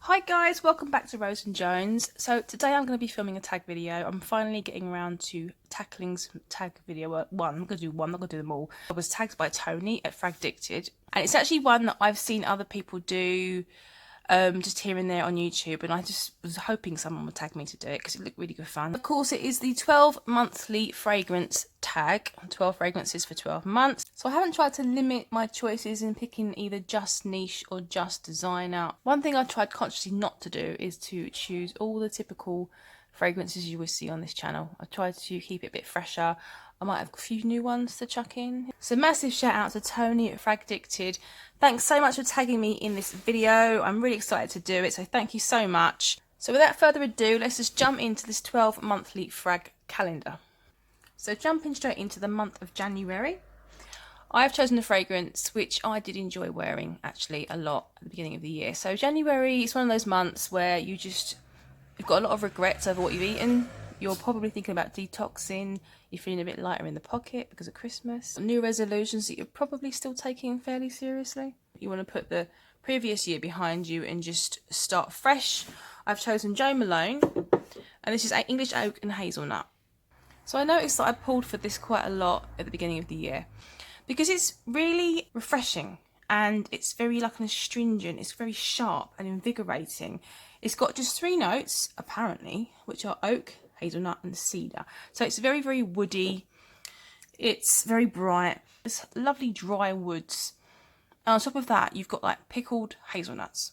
Hi guys, welcome back to Rose and Jones. So today I'm going to be filming a tag video. I'm finally getting around to tackling some tag video. One, I'm going to do one, I'm not going to do them all. I was tagged by Tony at Fragdicted, and it's actually one that I've seen other people do just here and there on YouTube, and I just was hoping someone would tag me to do it because it looked really good fun. Of course, it is the 12 monthly fragrance tag, 12 fragrances for 12 months. So I haven't tried to limit my choices in picking either just niche or just designer. One thing I tried consciously not to do is to choose all the typical fragrances you will see on this channel. I tried to keep it a bit fresher. I might have a few new ones to chuck in. So massive shout out to Tony at Fragdicted. Thanks so much for tagging me in this video. I'm really excited to do it, so thank you so much. So without further ado, let's just jump into this 12 monthly frag calendar. So jumping straight into the month of January, I've chosen a fragrance which I did enjoy wearing actually a lot at the beginning of the year. So January is one of those months where you've got a lot of regrets over what you've eaten. You're probably thinking about detoxing, you're feeling a bit lighter in the pocket because of Christmas. New resolutions that you're probably still taking fairly seriously. You want to put the previous year behind you and just start fresh. I've chosen Jo Malone, and this is English Oak and Hazelnut. So I noticed that I pulled for this quite a lot at the beginning of the year because it's really refreshing and it's very like an astringent, it's very sharp and invigorating. It's got just 3 notes, apparently, which are oak, hazelnut and cedar. So it's very, very woody. It's very bright. It's lovely dry woods. And on top of that, you've got like pickled hazelnuts.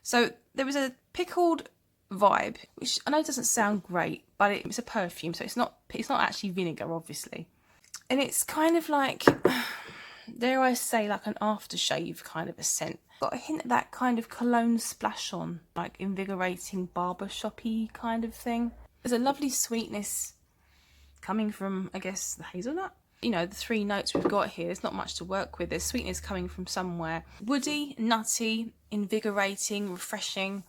So there was a pickled vibe, which I know doesn't sound great, but it's a perfume, so it's not actually vinegar, obviously. And it's kind of like, dare I say, like an aftershave kind of a scent. Got a hint of that kind of cologne splash on, like invigorating barbershop-y kind of thing. There's a lovely sweetness coming from, I guess, the hazelnut. You know, the 3 notes we've got here, there's not much to work with. There's sweetness coming from somewhere. Woody, nutty, invigorating, refreshing.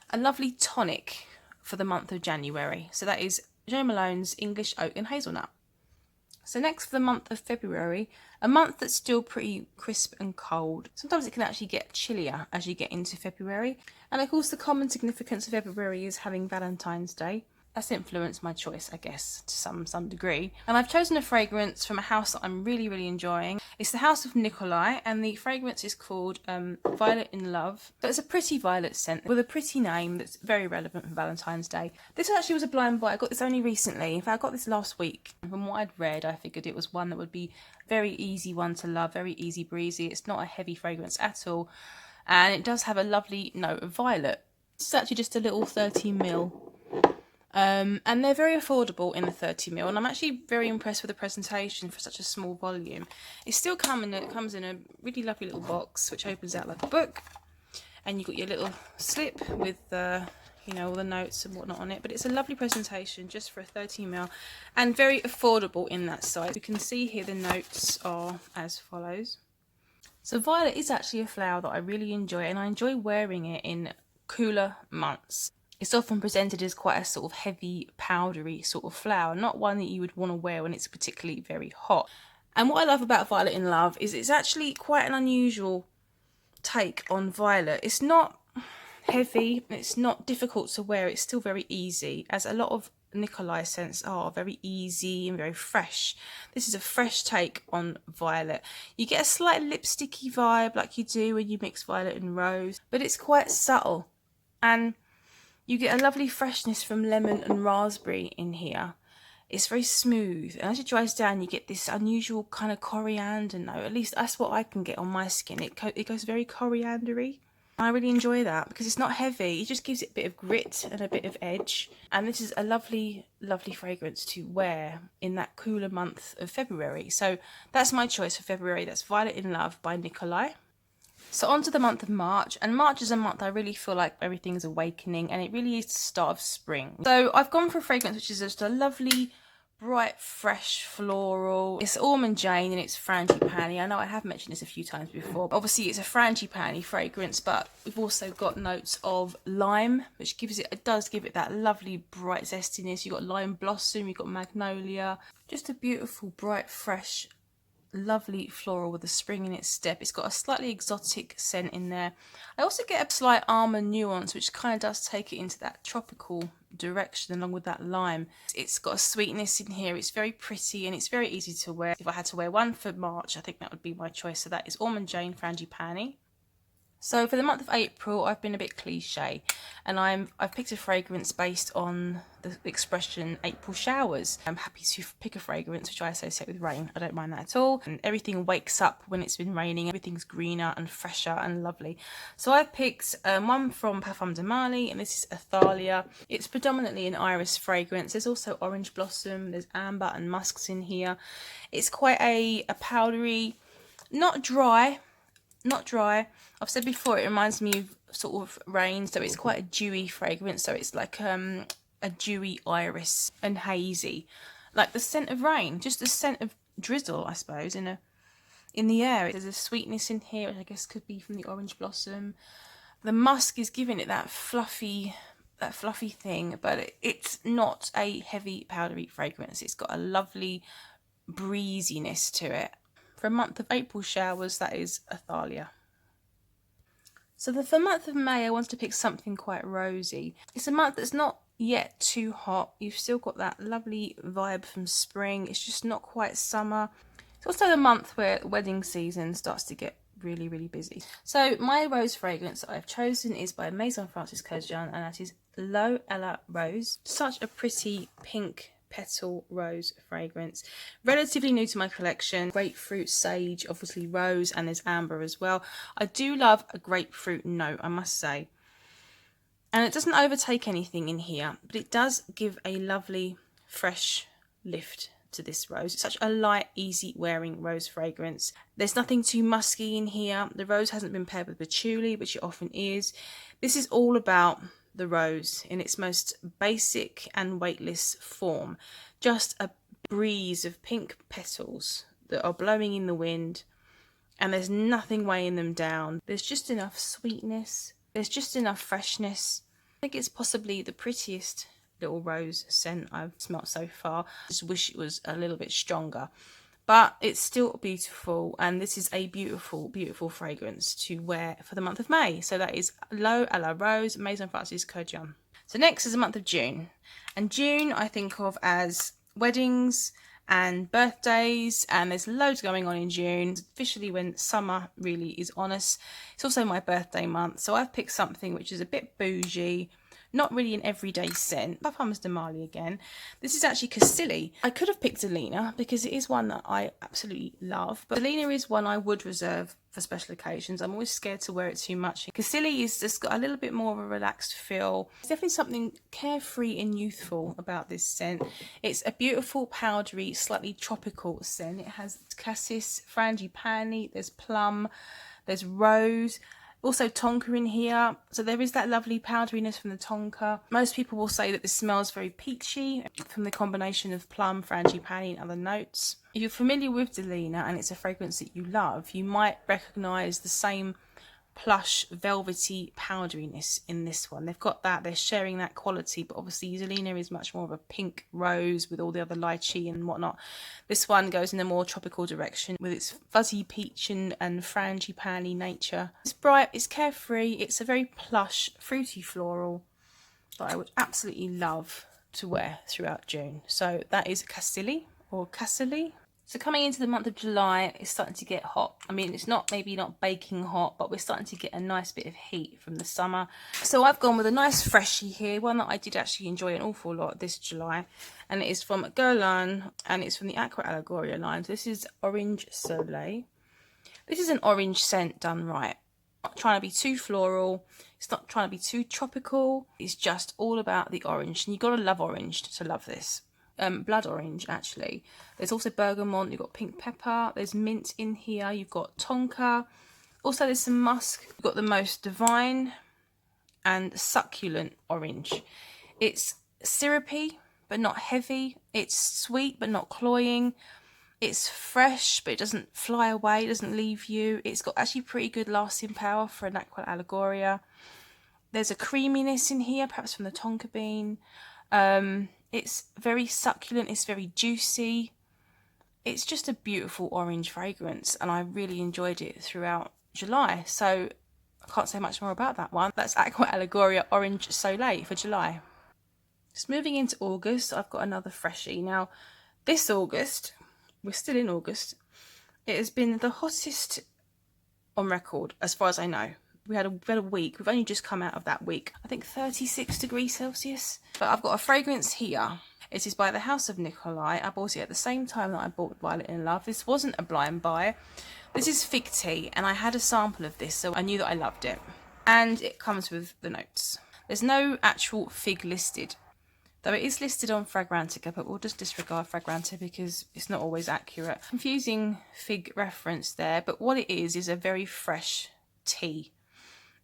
A lovely tonic for the month of January. So that is Jo Malone's English Oak and Hazelnut. So next for the month of February, a month that's still pretty crisp and cold. Sometimes it can actually get chillier as you get into February. And of course the common significance of February is having Valentine's Day. That's influenced my choice, I guess, to some degree. And I've chosen a fragrance from a house that I'm really, really enjoying. It's the House of Nikolai, and the fragrance is called Violet in Love. So it's a pretty violet scent with a pretty name that's very relevant for Valentine's Day. This actually was a blind buy. I got this only recently. In fact, I got this last week. From what I'd read, I figured it was one that would be very easy one to love, very easy breezy. It's not a heavy fragrance at all. And it does have a lovely note of violet. It's actually just a little 30ml. And they're very affordable in the 30ml, and I'm actually very impressed with the presentation for such a small volume. It still comes in a really lovely little box which opens out like a book, and you've got your little slip with you know, all the notes and whatnot on it. But it's a lovely presentation just for a 30ml and very affordable in that size. You can see here the notes are as follows. So violet is actually a flower that I really enjoy, and I enjoy wearing it in cooler months. It's often presented as quite a sort of heavy, powdery sort of flower, not one that you would want to wear when it's particularly very hot. And what I love about Violet in Love is it's actually quite an unusual take on violet. It's not heavy, it's not difficult to wear, it's still very easy, as a lot of Nikolai scents are very easy and very fresh. This is a fresh take on violet. You get a slight lipsticky vibe like you do when you mix violet and rose, but it's quite subtle. And you get a lovely freshness from lemon and raspberry in here. It's very smooth, and as it dries down you get this unusual kind of coriander note. At least that's what I can get on my skin. It goes very coriander-y. I really enjoy that because it's not heavy. It just gives it a bit of grit and a bit of edge. And this is a lovely, lovely fragrance to wear in that cooler month of February. So that's my choice for February. That's Violet in Love by Nikolai. So on to the month of March, and March is a month I really feel like everything's awakening, and it really is the start of spring. So I've gone for a fragrance which is just a lovely, bright, fresh floral. It's Ormond Jane and it's Frangipani. I know I have mentioned this a few times before. Obviously it's a Frangipani fragrance, but we've also got notes of lime, which does give it that lovely bright zestiness. You've got lime blossom, you've got magnolia. Just a beautiful, bright, fresh lovely floral with a spring in its step. It's got a slightly exotic scent in there. I also get a slight almond nuance, which kind of does take it into that tropical direction along with that lime. It's got a sweetness in here. It's very pretty and it's very easy to wear. If I had to wear one for March, I think that would be my choice. So that is Ormond Jane Frangipani. So for the month of April, I've been a bit cliche, and I've picked a fragrance based on the expression April showers. I'm happy to pick a fragrance which I associate with rain. I don't mind that at all. And everything wakes up when it's been raining. Everything's greener and fresher and lovely. So I've picked one from Parfum de Marly, and this is Athalia. It's predominantly an iris fragrance. There's also orange blossom, there's amber and musks in here. It's quite a powdery, not dry. I've said before, it reminds me of sort of rain, so it's quite a dewy fragrance. So it's like a dewy iris and hazy, like the scent of rain, just the scent of drizzle, I suppose, in the air. There's a sweetness in here, which I guess could be from the orange blossom. The musk is giving it that fluffy thing, but it's not a heavy powdery fragrance. It's got a lovely breeziness to it. For a month of April showers, that is Athalia. So for the month of May, I wanted to pick something quite rosy. It's a month that's not yet too hot. You've still got that lovely vibe from spring. It's just not quite summer. It's also the month where wedding season starts to get really, really busy. So my rose fragrance that I've chosen is by Maison Francis Kurkdjian, and that is L'Eau à la Rose. Such a pretty pink petal rose fragrance, relatively new to my collection. Grapefruit, sage, obviously rose, and there's amber as well. I do love a grapefruit note, I must say, and it doesn't overtake anything in here, but it does give a lovely fresh lift to this rose. It's such a light, easy wearing rose fragrance. There's nothing too musky in here. The rose hasn't been paired with patchouli, which it often is. This is all about the rose in its most basic and weightless form. Just a breeze of pink petals that are blowing in the wind, and there's nothing weighing them down. There's just enough sweetness. There's just enough freshness. I think it's possibly the prettiest little rose scent I've smelt so far. I just wish it was a little bit stronger. But it's still beautiful, and this is a beautiful, beautiful fragrance to wear for the month of May. So that is L'Eau à la Rose, Maison Francis Kurkdjian. So next is the month of June. And June I think of as weddings and birthdays, and there's loads going on in June. It's officially when summer really is on us. It's also my birthday month, so I've picked something which is a bit bougie, not really an everyday scent. Parfums de Marly again. This is actually Cassili. I could have picked Delina because it is one that I absolutely love, but Delina is one I would reserve for special occasions. I'm always scared to wear it too much. Cassili is just got a little bit more of a relaxed feel. There's definitely something carefree and youthful about this scent. It's a beautiful, powdery, slightly tropical scent. It has cassis, frangipani, there's plum, there's rose. Also tonka in here, so there is that lovely powderiness from the tonka. Most people will say that this smells very peachy from the combination of plum, frangipani and other notes. If you're familiar with Delina and it's a fragrance that you love, you might recognise the same plush, velvety powderiness in this one. They've got that, they're sharing that quality, but obviously Delina is much more of a pink rose with all the other lychee and whatnot. This one goes in a more tropical direction with its fuzzy peach and frangipani nature. It's bright, it's carefree, it's a very plush, fruity floral that I would absolutely love to wear throughout June. So that is Cassili or Cassili. So coming into the month of July, it's starting to get hot. I mean, it's maybe not baking hot, but we're starting to get a nice bit of heat from the summer. So I've gone with a nice freshie here, one that I did actually enjoy an awful lot this July. And it is from Guerlain, and it's from the Aqua Allegoria line. This is Orange Soleil. This is an orange scent done right. Not trying to be too floral. It's not trying to be too tropical. It's just all about the orange. And you've got to love orange to love this. Blood orange actually. There's also bergamot, you've got pink pepper, there's mint in here, you've got tonka, also there's some musk. You've got the most divine and succulent orange. It's syrupy but not heavy, it's sweet but not cloying, it's fresh but it doesn't fly away, it doesn't leave you. It's got actually pretty good lasting power for an Aqua Allegoria. There's a creaminess in here, perhaps from the tonka bean. It's very succulent, it's very juicy. It's just a beautiful orange fragrance, and I really enjoyed it throughout July. So I can't say much more about that one. That's Aqua Allegoria Orange Soleil for July. Just moving into August, I've got another freshie. Now, this August, we're still in August, it has been the hottest on record, as far as I know. We had a week, we've only just come out of that week, I think 36 degrees Celsius. But I've got a fragrance here. It is by the House of Nikolai. I bought it at the same time that I bought Violet in Love. This wasn't a blind buy. This is Fig Tea, and I had a sample of this, so I knew that I loved it. And it comes with the notes. There's no actual fig listed, though it is listed on Fragrantica, but we'll just disregard Fragrantica because it's not always accurate. Confusing fig reference there, but what it is a very fresh tea.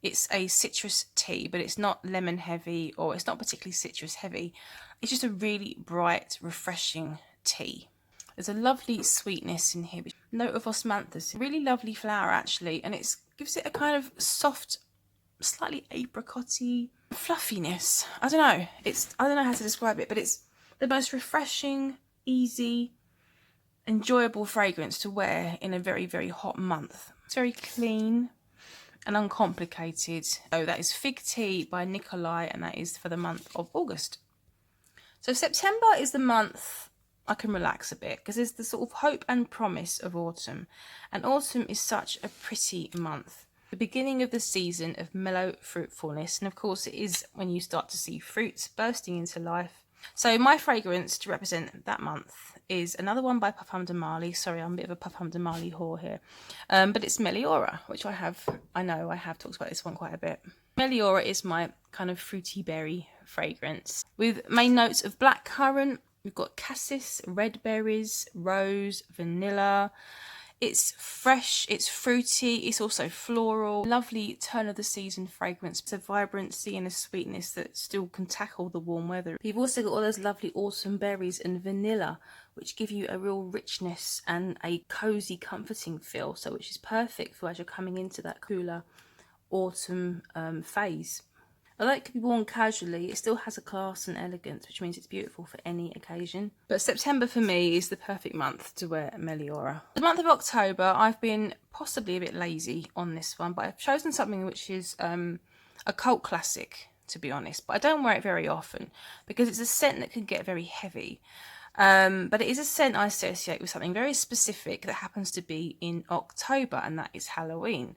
It's a citrus tea, but it's not lemon heavy, or it's not particularly citrus heavy. It's just a really bright, refreshing tea. There's a lovely sweetness in here. Note of osmanthus. Really lovely flower, actually, and it gives it a kind of soft, slightly apricot-y fluffiness. I don't know. I don't know how to describe it, but it's the most refreshing, easy, enjoyable fragrance to wear in a very, very hot month. It's very clean and uncomplicated. So that is Fig Tea by Nikolai, and that is for the month of August. So September is the month I can relax a bit, because there's the sort of hope and promise of autumn. And autumn is such a pretty month. The beginning of the season of mellow fruitfulness, and of course it is when you start to see fruits bursting into life. So my fragrance to represent that month is another one by Parfum de Marly. Sorry, I'm a bit of a Parfum de Marly whore here. But it's Meliora, which I know I have talked about this one quite a bit. Meliora is my kind of fruity berry fragrance with main notes of blackcurrant. We've got cassis, red berries, rose, vanilla. It's fresh, it's fruity, it's also floral. Lovely turn of the season fragrance. It's a vibrancy and a sweetness that still can tackle the warm weather. You've also got all those lovely autumn berries and vanilla, which give you a real richness and a cozy, comforting feel. So which is perfect for as you're coming into that cooler autumn phase. Although it can be worn casually, it still has a class and elegance, which means it's beautiful for any occasion. But September for me is the perfect month to wear Meliora. The month of October, I've been possibly a bit lazy on this one, but I've chosen something which is a cult classic, to be honest. But I don't wear it very often because it's a scent that can get very heavy. But it is a scent I associate with something very specific that happens to be in October, and that is Halloween.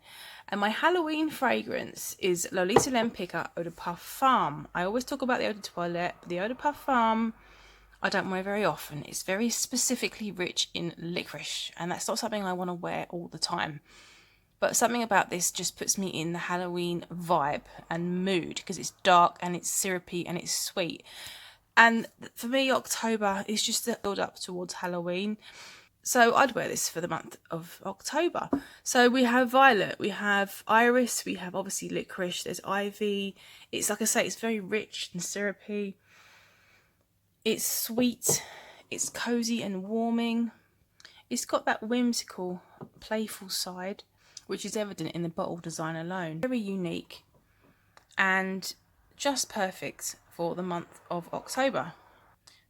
And my Halloween fragrance is Lolita Lempicka Eau de Parfum. I always talk about the Eau de Toilette, but the Eau de Parfum I don't wear very often. It's very specifically rich in licorice, and that's not something I want to wear all the time. But something about this just puts me in the Halloween vibe and mood because it's dark and it's syrupy and it's sweet. And for me, October is just a build up towards Halloween. So I'd wear this for the month of October. So we have violet, we have iris, we have obviously licorice, there's ivy. It's like I say, it's very rich and syrupy. It's sweet, it's cozy and warming. It's got that whimsical, playful side, which is evident in the bottle design alone. Very unique and just perfect for the month of October.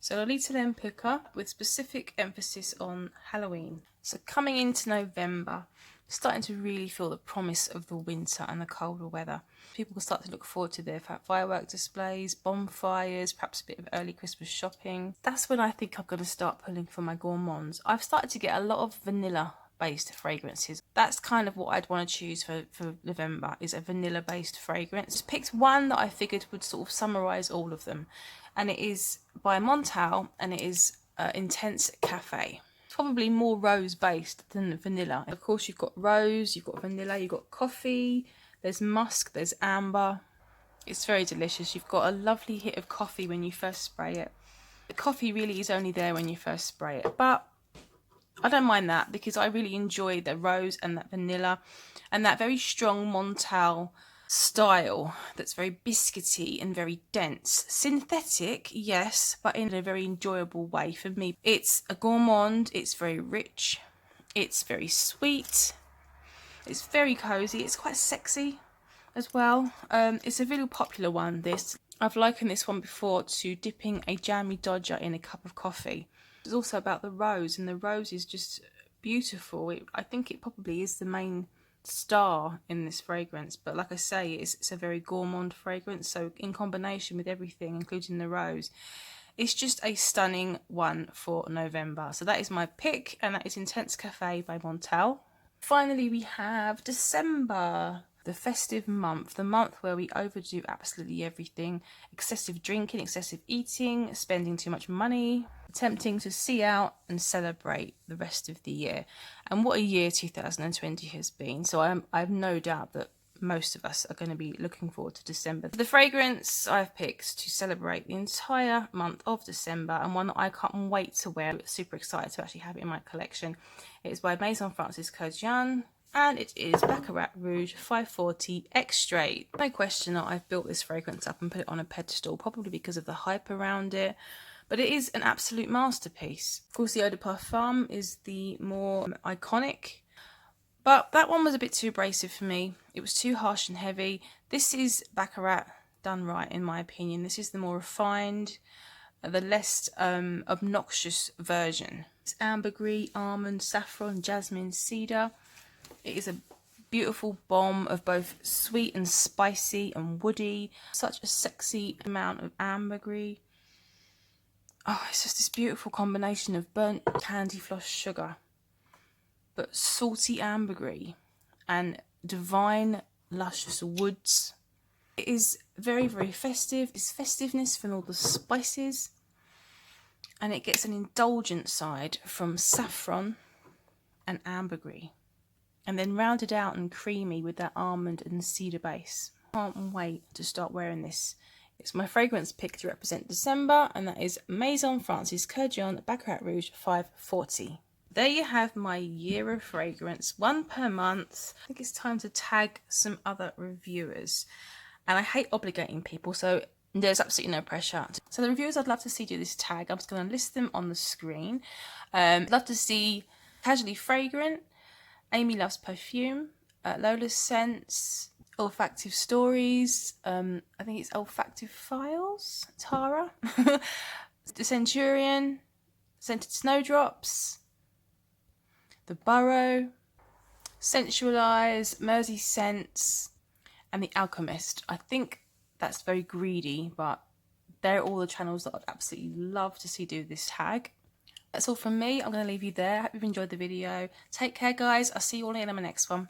So Lolita Lempicka with specific emphasis on Halloween. So coming into November, starting to really feel the promise of the winter and the colder weather. People can start to look forward to their firework displays, bonfires, perhaps a bit of early Christmas shopping. That's when I think I'm going to start pulling for my gourmands. I've started to get a lot of vanilla based fragrances. That's kind of what I'd want to choose for November, is a vanilla based fragrance. Just picked one that I figured would sort of summarise all of them, and it is by Montal, and it is Intense Cafe. It's probably more rose based than vanilla. Of course, you've got rose, you've got vanilla, you've got coffee, there's musk, there's amber. It's very delicious. You've got a lovely hit of coffee when you first spray it. The coffee really is only there when you first spray it, but I don't mind that because I really enjoy the rose and that vanilla and that very strong Montal style that's very biscuity and very dense. Synthetic, yes, but in a very enjoyable way for me. It's a gourmand, it's very rich, it's very sweet, it's very cozy, it's quite sexy as well. It's a really popular one, this. I've likened this one before to dipping a jammy Dodger in a cup of coffee. It's also about the rose, and the rose is just beautiful. I think it probably is the main star in this fragrance, but like I say, it's a very gourmand fragrance, so in combination with everything, including the rose, it's just a stunning one for November. So that is my pick, and that is Intense Cafe by Montel. Finally, we have December, the festive month, the month where we overdo absolutely everything. Excessive drinking, excessive eating, spending too much money, attempting to see out and celebrate the rest of the year. And what a year 2020 has been. So I have no doubt that most of us are going to be looking forward to December. The fragrance I've picked to celebrate the entire month of December, and one that I can't wait to wear, I'm super excited to actually have it in my collection. It is by Maison Francis Kurkdjian, and it is Baccarat Rouge 540 Extrait. No question that I've built this fragrance up and put it on a pedestal, probably because of the hype around it, but it is an absolute masterpiece. Of course, the Eau de Parfum is the more iconic, but that one was a bit too abrasive for me. It was too harsh and heavy. This is Baccarat done right, in my opinion. This is the more refined, the less obnoxious version. It's ambergris, almond, saffron, jasmine, cedar. It is a beautiful bomb of both sweet and spicy and woody. Such a sexy amount of ambergris. Oh, it's just this beautiful combination of burnt candy floss sugar, but salty ambergris and divine luscious woods. It is very, very festive. It's festiveness from all the spices, and it gets an indulgent side from saffron and ambergris, and then rounded out and creamy with that almond and cedar base. Can't wait to start wearing this. It's my fragrance pick to represent December, and that is Maison Francis Kurkdjian Baccarat Rouge 540. There you have my year of fragrance, one per month. I think it's time to tag some other reviewers. And I hate obligating people, so there's absolutely no pressure. So the reviewers I'd love to see do this tag, I'm just going to list them on the screen. Love to see Casually Fragrant, Amy Loves Perfume, Lola's Scents, Olfactive Stories, I think it's Olfactive Files, Tara, The Centurion, Scented Snowdrops, The Burrow, Sensualize, Mersey Scents, and The Alchemist. I think that's very greedy, but they're all the channels that I'd absolutely love to see do this tag. That's all from me. I'm going to leave you there. I hope you've enjoyed the video. Take care, guys. I'll see you all in my next one.